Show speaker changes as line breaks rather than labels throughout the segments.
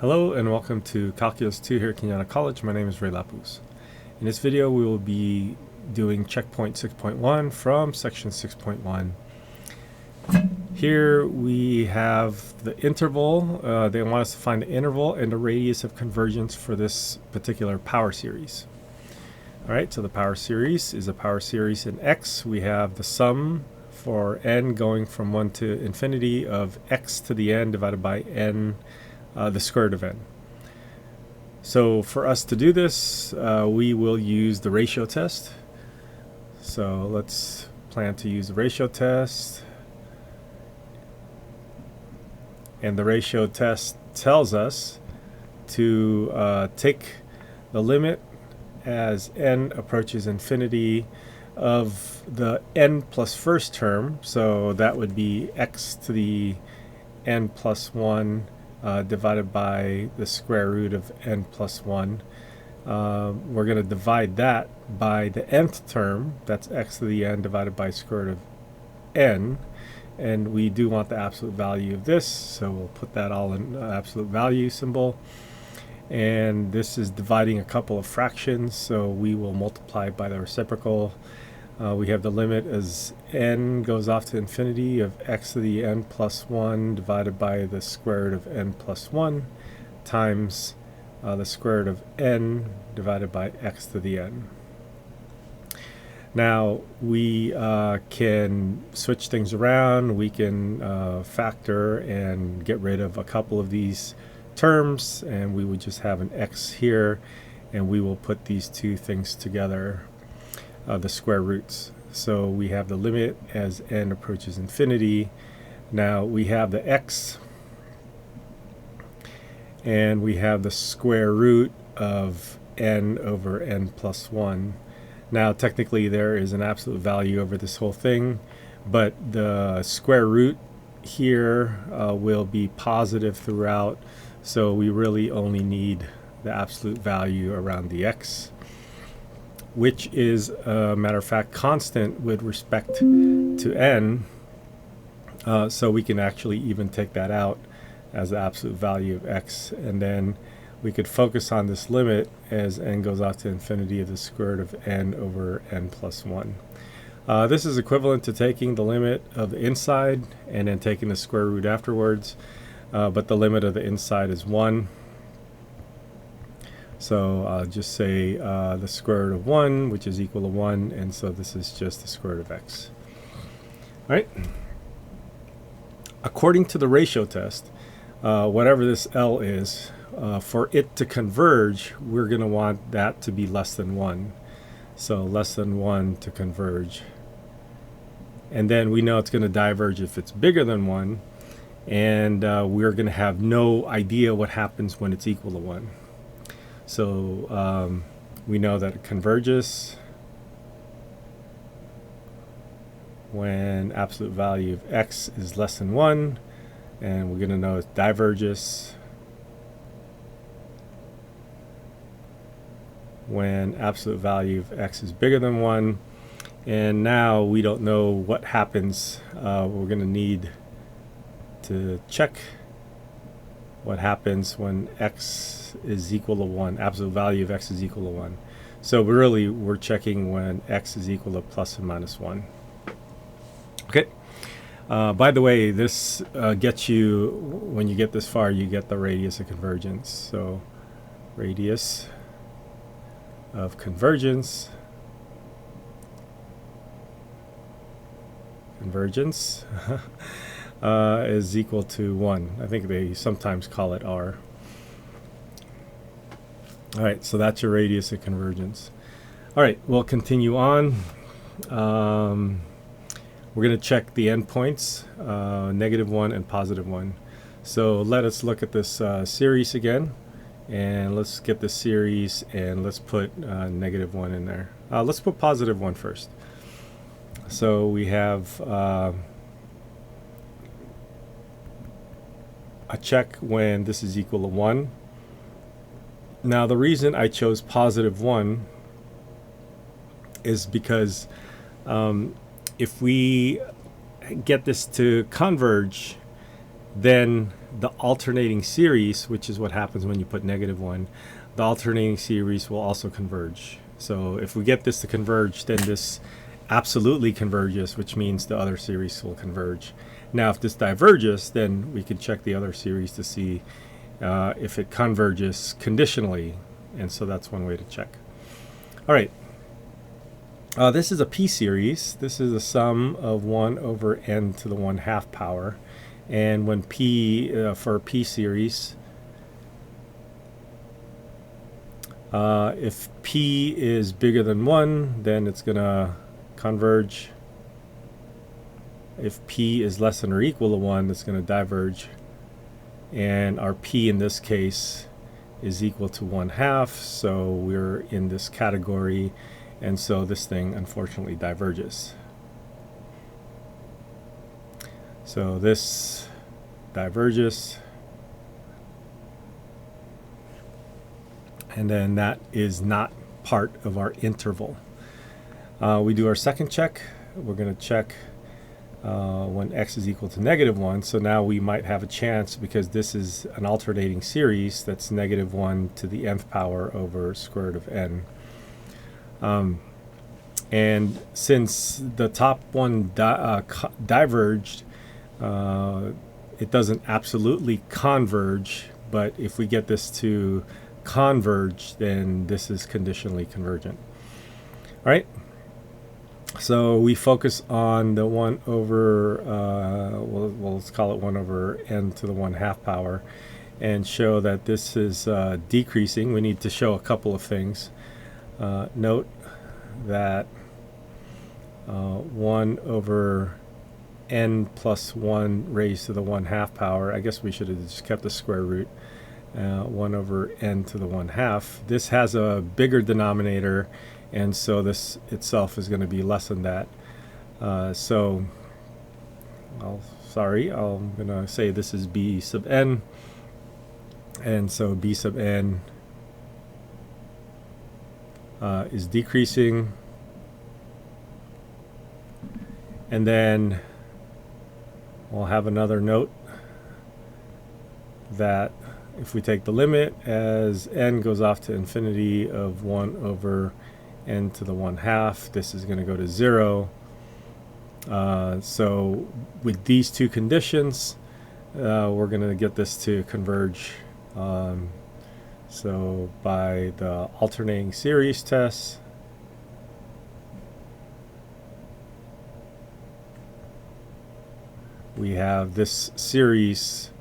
Hello and welcome to Calculus 2 here at Cañada College. My name is Lapuz. In this video we will be doing checkpoint 6.1 from section 6.1. Here we have the interval. They want us to find the interval and the radius of convergence for this particular power series. Alright, so the power series is a power series in x. We have the sum for n going from 1 to infinity of x to the n divided by n, the square root of n. So for us to do this, we will use the ratio test. So let's plan to use the ratio test. And the ratio test tells us to take the limit as n approaches infinity of the n plus first term. So that would be x to the n plus 1 divided by the square root of n plus 1. We're going to divide that by the nth term. That's x to the n divided by square root of n. And we do want the absolute value of this, so we'll put that all in absolute value symbol. And this is dividing a couple of fractions, so we will multiply by the reciprocal. We have the limit as n goes off to infinity of x to the n plus 1 divided by the square root of n plus 1 times the square root of n divided by x to the n. Now we can switch things around. We can factor and get rid of a couple of these terms, and we would just have an x here, and we will put these two things together, the square roots. So we have the limit as n approaches infinity. Now we have the x, and we have the square root of n over n plus 1. Now technically there is an absolute value over this whole thing, but the square root here will be positive throughout, so we really only need the absolute value around the x, which is, a matter of fact, constant with respect to n, so we can actually even take that out as the absolute value of x, and then we could focus on this limit as n goes off to infinity of the square root of n over n plus 1. This is equivalent to taking the limit of the inside and then taking the square root afterwards, but the limit of the inside is 1. So I'll just say the square root of 1, which is equal to 1, and so this is just the square root of x. All right. According to the ratio test, whatever this L is, for it to converge, we're going to want that to be less than 1. So less than 1 to converge. And then we know it's going to diverge if it's bigger than 1. And we're going to have no idea what happens when it's equal to 1. So we know that it converges when absolute value of x is less than 1. And we're going to know it diverges when absolute value of x is bigger than 1. And now we don't know what happens. We're going to need to check what happens when x is equal to 1, absolute value of x is equal to 1. So really we're checking when x is equal to plus or minus 1. Okay. By the way, this gets you, when you get this far, you get the radius of convergence. So radius of convergence is equal to 1. I think they sometimes call it r. All right, so that's your radius of convergence. All right, we'll continue on. We're going to check the endpoints, -1 and +1. So let us look at this series again. And let's get the series, and let's put -1 in there. Let's put +1 first. So we have a check when this is equal to 1. Now the reason I chose +1 is because if we get this to converge, then the alternating series, which is what happens when you put -1, the alternating series will also converge. So if we get this to converge, then this absolutely converges, which means the other series will converge. Now, if this diverges, then we can check the other series to see if it converges conditionally. And so that's one way to check. All right. This is a p series. This is a sum of 1 over n to the 1/2 power. And when p, for a p series, if p is bigger than 1, then it's going to converge. If p is less than or equal to 1, it's going to diverge. And our p in this case is equal to 1/2, so we're in this category, and so this thing unfortunately diverges. So this diverges, and then that is not part of our interval. We do our second check. We're going to check when x is equal to -1. So now we might have a chance, because this is an alternating series that's -1 to the nth power over square root of n. And since the top one diverged, it doesn't absolutely converge, but if we get this to converge, then this is conditionally convergent. All right. So we focus on the 1 over, well, let's call it 1 over n to the 1/2 power, and show that this is decreasing. We need to show a couple of things. Note that 1 over n plus 1 raised to the 1/2 power, I guess we should have just kept the square root, 1 over n to the 1/2. This has a bigger denominator, and so this itself is going to be less than that. So I'm going to say this is b sub n, and so b sub n is decreasing. And then we'll have another note that if we take the limit as n goes off to infinity of 1 over n to the 1/2, this is going to go to 0. So with these two conditions, we're going to get this to converge. So by the alternating series test, we have this series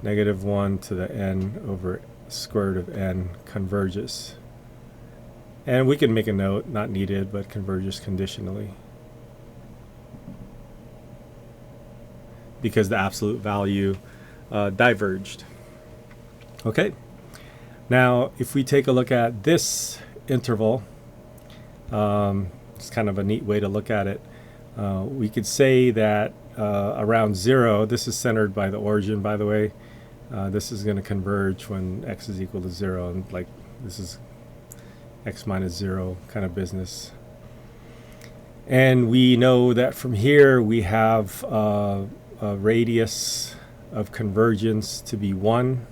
-1 to the n over square root of n converges. And we can make a note, not needed, but converges conditionally, because the absolute value diverged. Okay. Now, if we take a look at this interval, it's kind of a neat way to look at it. We could say that around 0, this is centered by the origin, by the way. This is going to converge when x is equal to 0, and like this is x minus 0 kind of business. And we know that from here we have a radius of convergence to be 1.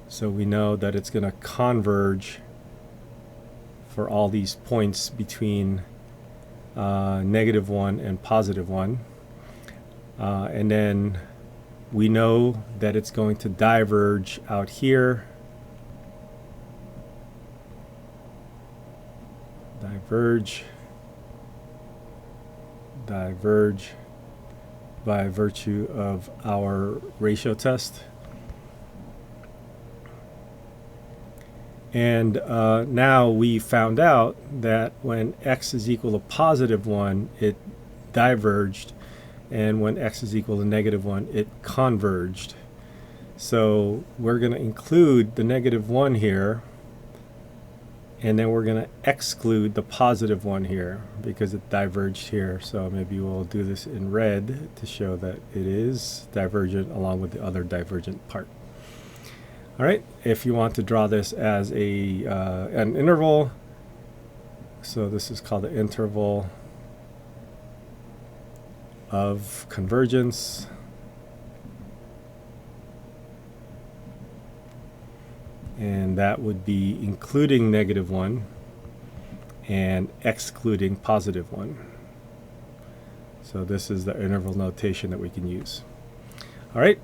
So we know that it's going to converge for all these points between -1 and +1. And then we know that it's going to diverge out here. Diverge by virtue of our ratio test. And now we found out that when x is equal to +1, it diverged, and when x is equal to -1, it converged. So we're going to include the -1 here, and then we're going to exclude the +1 here because it diverged here. So maybe we'll do this in red to show that it is divergent along with the other divergent part. All right, if you want to draw this as an interval, so this is called the interval of convergence. and that would be including -1 and excluding +1. So this is the interval notation that we can use. All right,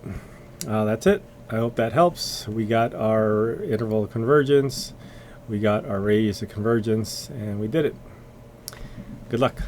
that's it. I hope that helps. We got our interval of convergence, we got our radius of convergence, and we did it. Good luck.